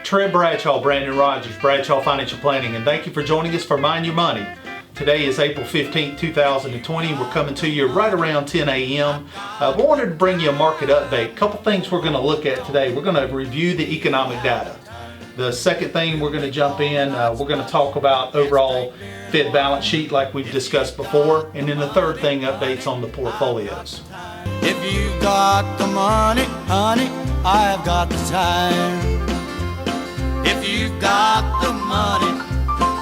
Trent Bradshaw, Brandon Rogers, Bradshaw Financial Planning, and thank you for joining us for Mind Your Money. Today is April 15th, 2020. We're coming to you right around 10 a.m. We wanted to bring you a market update. A couple things we're going to look at today. We're going to review the economic data. The second thing we're going to jump in, we're going to talk about overall Fed balance sheet like we've discussed before. And then the third thing, updates on the portfolios. If you've got the money, honey, I've got the time. If you've got the money,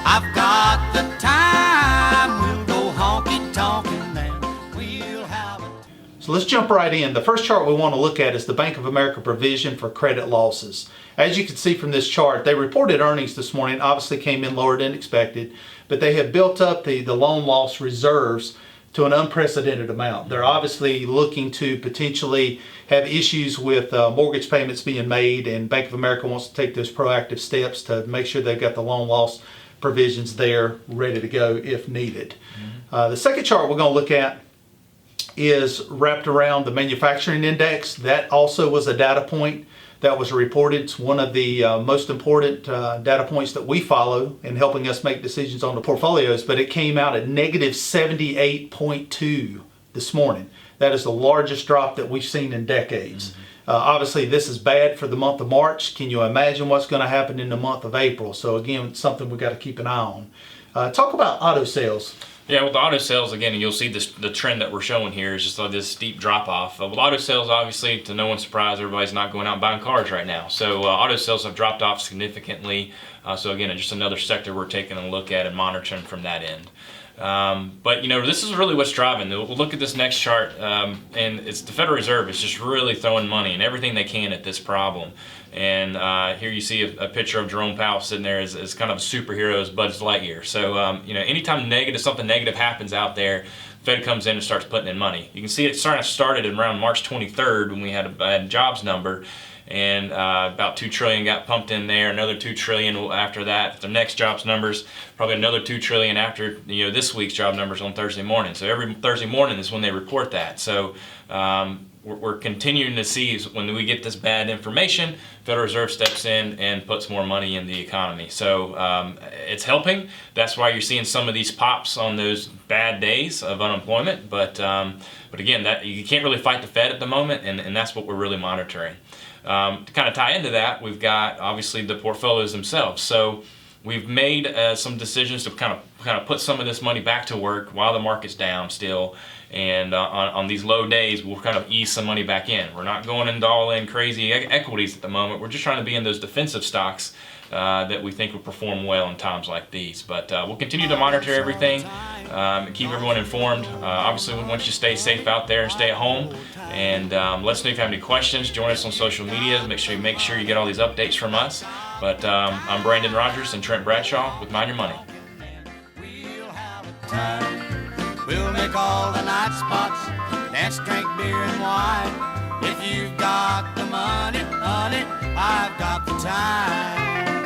I've got the time. We'll go honky-tonk and then we'll have it. So let's jump right in. The first chart we want to look at is the Bank of America provision for credit losses. As you can see from this chart, they reported earnings this morning, obviously came in lower than expected, but they have built up the loan loss reserves to an unprecedented amount. They're obviously looking to potentially have issues with mortgage payments being made, and Bank of America wants to take those proactive steps to make sure they've got the loan loss provisions there ready to go if needed. The second chart we're going to look at is wrapped around the manufacturing index. That also was a data point that was reported. It's one of the most important data points that we follow in helping us make decisions on the portfolios, but it came out at negative 78.2 this morning. That is the largest drop that we've seen in decades. Obviously, this is bad for the month of March. Can you imagine what's going to happen in the month of April? So again, it's something we've got to keep an eye on. Talk about auto sales. Yeah, with auto sales, again, you'll see the trend that we're showing here is just like this steep drop-off. With auto sales, obviously, to no one's surprise, everybody's not going out and buying cars right now. So auto sales have dropped off significantly. So again, just another sector we're taking a look at and monitoring from that end. But you know, this is really what's driving. We'll look at this next chart, and it's the Federal Reserve is just really throwing money and everything they can at this problem. And here you see a picture of Jerome Powell sitting there as kind of a superhero, as Buzz Lightyear. So you know, anytime something negative happens out there, Fed comes in and starts putting in money. You can see it started around March 23rd when we had a bad jobs number. And about $2 trillion got pumped in there, another $2 trillion after that. The next jobs numbers, probably another $2 trillion after this week's job numbers on Thursday morning. So every Thursday morning is when they report that. So we're continuing to see when we get this bad information, Federal Reserve steps in and puts more money in the economy. So it's helping. That's why you're seeing some of these pops on those bad days of unemployment. But again, that you can't really fight the Fed at the moment, and that's what we're really monitoring. To kind of tie into that, we've got obviously the portfolios themselves. So we've made some decisions to kind of put some of this money back to work while the market's down still, and on these low days we'll kind of ease some money back in. We're not going into all in crazy equities at the moment. We're just trying to be in those defensive stocks that we think will perform well in times like these. But we'll continue to monitor everything and keep everyone informed. Obviously, we want you to stay safe out there and stay at home. And let us know if you have any questions. Join us on social media. Make sure you get all these updates from us. But I'm Brandon Rogers and Trent Bradshaw with Mind Your Money. We'll make all the night spots, dance, drink beer and wine. If you've got the money, honey, I've got the time.